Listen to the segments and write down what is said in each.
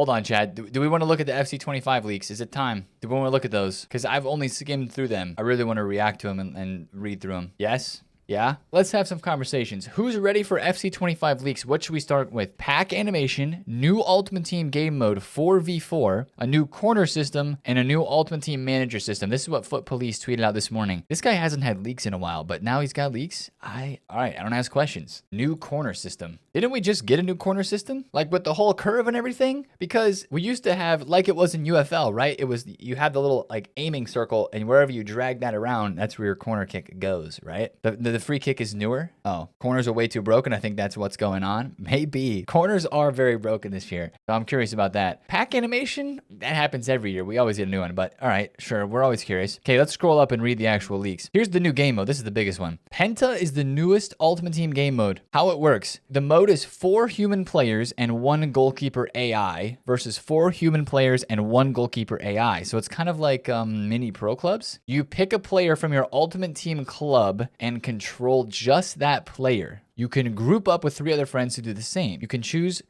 Hold on, Chad. Do we want to look at the FC25 leaks? Is it time? Do we want to look at those? Because I've only skimmed through them. I really want to react to them and read through them. Yes? Yeah? Let's have some conversations. Who's ready for FC25 leaks? What should we start with? Pack animation, new Ultimate Team game mode 4v4, a new corner system, and a new Ultimate Team manager system. This is what Foot Police tweeted out this morning. This guy hasn't had leaks in a while, but now he's got leaks. All right, I don't ask questions. New corner system. Didn't we just get a new corner system? Like with the whole curve and everything? Because we used to have, like it was in UFL, right? It was, you had the little like aiming circle, and wherever you drag that around, that's where your corner kick goes, right? The free kick is newer. Oh, corners are way too broken. I think that's what's going on. Maybe. Corners are very broken this year. So I'm curious about that. Pack animation, that happens every year. We always get a new one, but all right, sure. We're always curious. Okay, let's scroll up and read the actual leaks. Here's the new game mode. This is the biggest one. Penta is the newest Ultimate Team game mode. How it works. The mode is 4 human players and 1 goalkeeper AI versus 4 human players and 1 goalkeeper AI. So it's kind of like mini pro clubs. You pick a player from your Ultimate Team club and control just that player. You can group up with 3 other friends to do the same. You can choose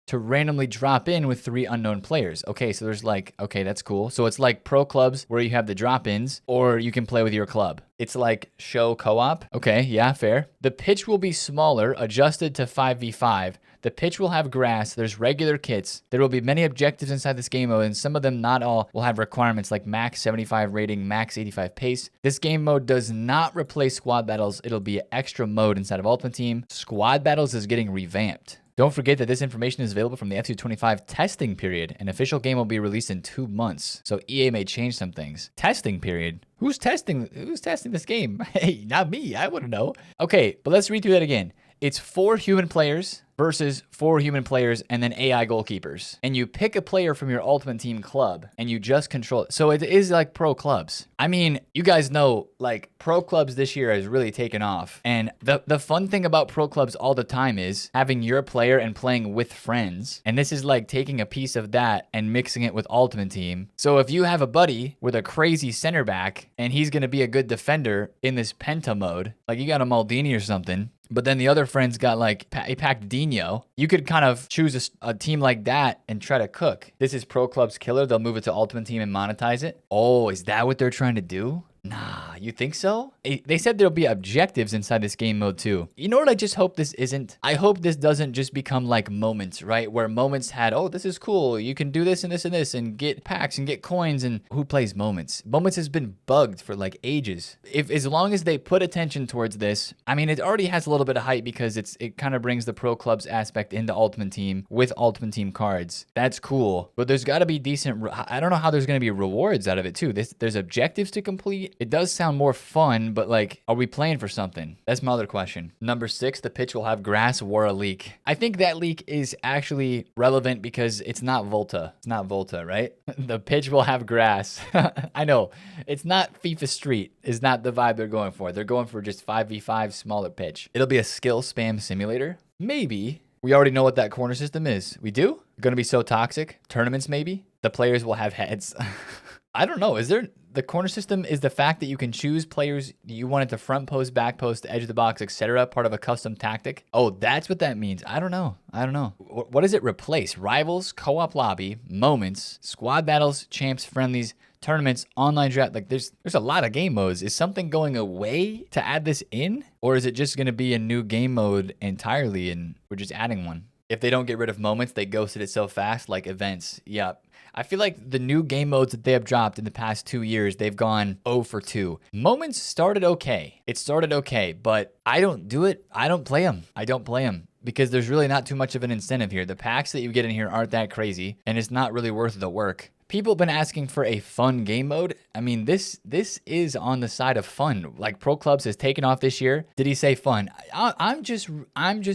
to randomly drop in with 3 unknown players. Okay, so there's like, okay, that's cool. So it's like pro clubs where you have the drop-ins, or you can play with your club. It's like show co-op. Okay, yeah, fair. The pitch will be smaller, adjusted to 5v5. The pitch will have grass. There's regular kits. There will be many objectives inside this game mode, and some of them, not all, will have requirements like max 75 rating, max 85 pace. This game mode does not replace squad battles. It'll be an extra mode inside of Ultimate Team. Squad battles is getting revamped. Don't forget that this information is available from the FC25 testing period. An official game will be released in 2 months, so EA may change some things. Testing period? Who's testing this game? Hey, not me. I wouldn't know. Okay, but let's read through that again. It's 4 human players versus 4 human players and then AI goalkeepers. And you pick a player from your Ultimate Team club and you just control it. So it is like pro clubs. I mean, you guys know, like, pro clubs this year has really taken off. And the fun thing about pro clubs all the time is having your player and playing with friends. And this is like taking a piece of that and mixing it with Ultimate Team. So if you have a buddy with a crazy center back and he's going to be a good defender in this Penta mode, like you got a Maldini or something, but then the other friend's got like a packed Dino, you could kind of choose a team like that and try to cook. This is Pro Club's killer. They'll move it to Ultimate Team and monetize it. Oh, is that what they're trying to do? Nah, you think so? They said there'll be objectives inside this game mode too. You know what I just hope this isn't? I hope this doesn't just become like Moments, right? Where Moments had, oh, this is cool. You can do this and this and this and get packs and get coins, and who plays Moments? Moments has been bugged for like ages. If as long as they put attention towards this, I mean, it already has a little bit of hype because it kind of brings the pro clubs aspect into Ultimate Team with Ultimate Team cards. That's cool. But there's got to be decent, I don't know how there's going to be rewards out of it too. There's objectives to complete. It does sound more fun, but like, are we playing for something? That's my other question. Number 6, the pitch will have grass war a leak. I think that leak is actually relevant because it's not Volta. It's not Volta, right? The pitch will have grass. I know. It's not FIFA Street. Is not the vibe they're going for. They're going for just 5v5 smaller pitch. It'll be a skill spam simulator. Maybe. We already know what that corner system is. We do? Going to be so toxic. Tournaments, maybe? The players will have heads. I don't know. Is there... The corner system is the fact that you can choose players you want it to front post, back post, edge of the box, etc. Part of a custom tactic. Oh, that's what that means. I don't know. What does it replace? Rivals, co-op lobby, moments, squad battles, champs, friendlies, tournaments, online draft. Like there's a lot of game modes. Is something going away to add this in? Or is it just going to be a new game mode entirely and we're just adding one? If they don't get rid of moments, they ghosted it so fast, like events. Yep. I feel like the new game modes that they have dropped in the past 2 years, they've gone 0 for 2. Moments started okay. It started okay, but I don't do it. I don't play them. Because there's really not too much of an incentive here. The packs that you get in here aren't that crazy, and it's not really worth the work. People have been asking for a fun game mode. I mean, this is on the side of fun. Like Pro Clubs has taken off this year. Did he say fun? I'm just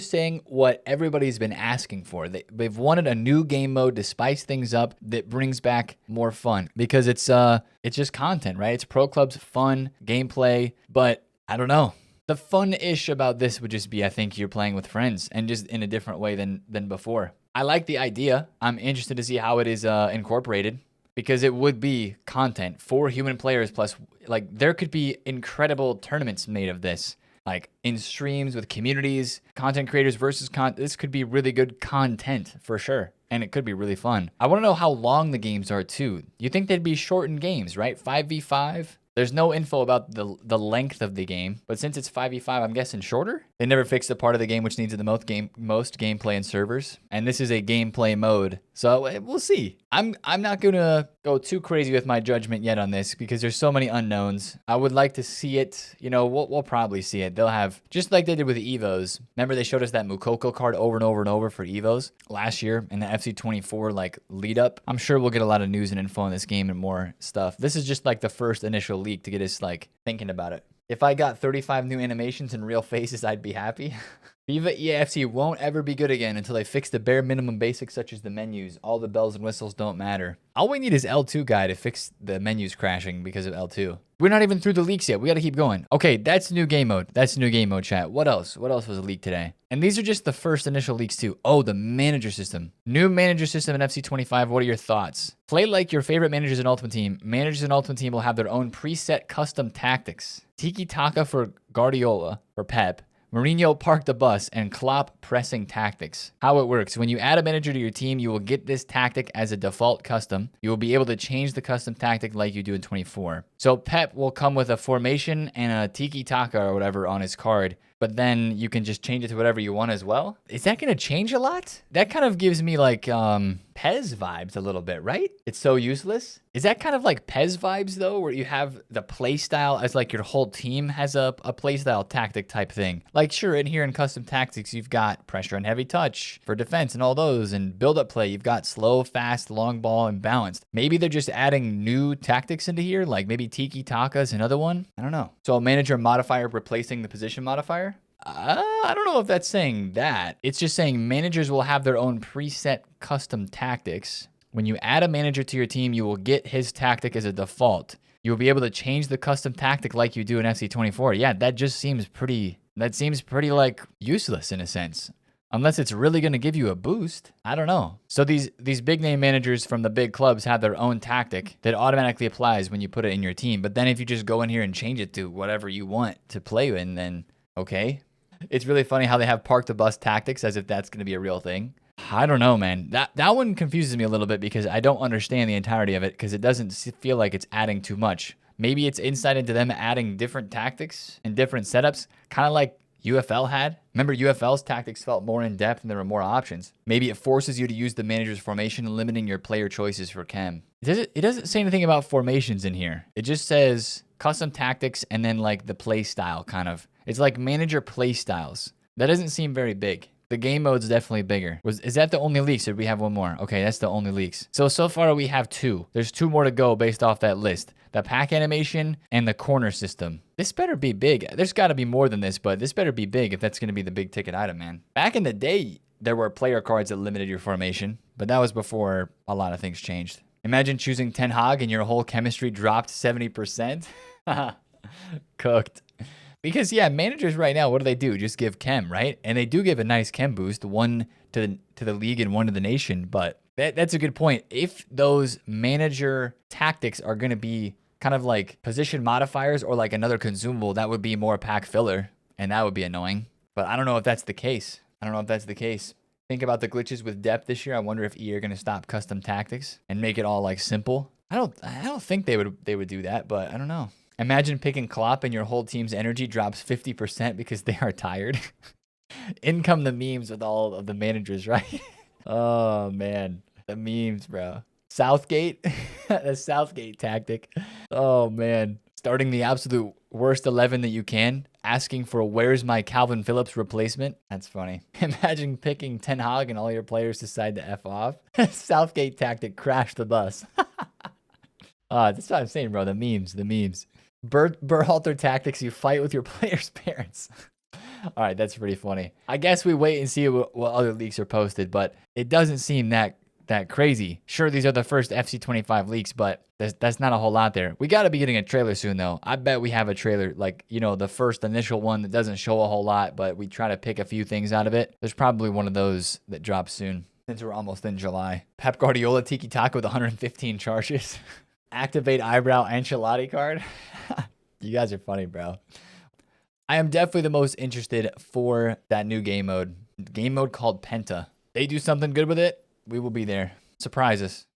saying what everybody's been asking for. They've wanted a new game mode to spice things up that brings back more fun because it's just content, right? It's Pro Clubs fun gameplay, but I don't know. The fun-ish about this would just be, I think you're playing with friends and just in a different way than before. I like the idea. I'm interested to see how it is incorporated because it would be content for human players plus, like, there could be incredible tournaments made of this. Like in streams with communities, content creators versus this could be really good content for sure. and it could be really fun. I want to know how long the games are too. You think they'd be shortened games, right? 5v5? There's no info about the length of the game, but since it's 5v5, I'm guessing shorter? They never fixed the part of the game which needs the most gameplay and servers, and this is a gameplay mode, so we'll see. I'm not gonna go too crazy with my judgment yet on this because there's so many unknowns. I would like to see it. You know, we'll probably see it. They'll have, just like they did with the Evos. Remember they showed us that Mukoko card over and over and over for Evos last year in the FC24 like lead up. I'm sure we'll get a lot of news and info on this game and more stuff. This is just like the first initial leak to get us like thinking about it. If I got 35 new animations and real faces, I'd be happy. FIFA EAFC won't ever be good again until they fix the bare minimum basics such as the menus. All the bells and whistles don't matter. All we need is L2 guy to fix the menus crashing because of L2. We're not even through the leaks yet. We got to keep going. Okay, that's new game mode. That's new game mode, chat. What else? What else was leaked today? And these are just the first initial leaks too. Oh, the manager system. New manager system in FC25. What are your thoughts? Play like your favorite managers in Ultimate Team. Managers in Ultimate Team will have their own preset custom tactics. Tiki Taka for Guardiola, for Pep. Mourinho park the bus, and Klopp pressing tactics. How it works. When you add a manager to your team, you will get this tactic as a default custom. You will be able to change the custom tactic like you do in 24. So Pep will come with a formation and a tiki-taka or whatever on his card, but then you can just change it to whatever you want as well. Is that going to change a lot? That kind of gives me like PES vibes a little bit, right? It's so useless. Is that kind of like PES vibes though, where you have the play style as like your whole team has a play style tactic type thing? Like sure, in here in custom tactics, you've got pressure and heavy touch for defense and all those, and build up play. You've got slow, fast, long ball, and balanced. Maybe they're just adding new tactics into here, like maybe Tiki Taka is another one. I don't know. So a manager modifier replacing the position modifier? I don't know if that's saying that. It's just saying managers will have their own preset custom tactics. When you add a manager to your team, you will get his tactic as a default. You'll be able to change the custom tactic like you do in FC24. Yeah, that just seems pretty, like useless in a sense. Unless it's really going to give you a boost. I don't know. So these big name managers from the big clubs have their own tactic that automatically applies when you put it in your team. But then if you just go in here and change it to whatever you want to play in, then okay. It's really funny how they have park the bus tactics as if that's going to be a real thing. I don't know, man. That one confuses me a little bit because I don't understand the entirety of it because it doesn't feel like it's adding too much. Maybe it's insight into them adding different tactics and different setups, kind of like UFL had. Remember, UFL's tactics felt more in depth and there were more options. Maybe it forces you to use the manager's formation, limiting your player choices for chem. It doesn't say anything about formations in here. It just says custom tactics and then like the play style kind of. It's like manager play styles. That doesn't seem very big. The game mode's definitely bigger. Is that the only leaks or do we have one more? Okay, that's the only leaks. So far we have 2. There's 2 more to go based off that list. The pack animation and the corner system. This better be big. There's got to be more than this, but this better be big if that's going to be the big ticket item, man. Back in the day, there were player cards that limited your formation, but that was before a lot of things changed. Imagine choosing Ten Hag and your whole chemistry dropped 70%. Cooked. Because yeah, managers right now, what do? Just give chem, right? And they do give a nice chem boost, one to the league and one to the nation. But that's a good point. If those manager tactics are going to be kind of like position modifiers or like another consumable, that would be more pack filler, and that would be annoying. But I don't know if that's the case. Think about the glitches with depth this year. I wonder if EA are going to stop custom tactics and make it all like simple. I don't think they would do that, but I don't know. Imagine picking Klopp and your whole team's energy drops 50% because they are tired. In come the memes with all of the managers, right? Oh, man. The memes, bro. Southgate. The Southgate tactic. Oh, man. Starting the absolute worst 11 that you can. Asking for where's my Calvin Phillips replacement. That's funny. Imagine picking Ten Hag and all your players decide to F off. Southgate tactic. Crash the bus. That's what I'm saying, bro. The memes. Berhalter tactics, you fight with your players' parents. All right, that's pretty funny. I guess we wait and see what other leaks are posted, but it doesn't seem that crazy. Sure, these are the first FC25 leaks, but that's not a whole lot there. We got to be getting a trailer soon, though. I bet we have a trailer, like, you know, the first initial one that doesn't show a whole lot, but we try to pick a few things out of it. There's probably one of those that drops soon, since we're almost in July. Pep Guardiola Tiki Taka with 115 charges. Activate eyebrow Ancelotti card. You guys are funny, bro. I am definitely the most interested for that new game mode. Game mode called Penta. They do something good with it. We will be there. Surprise us.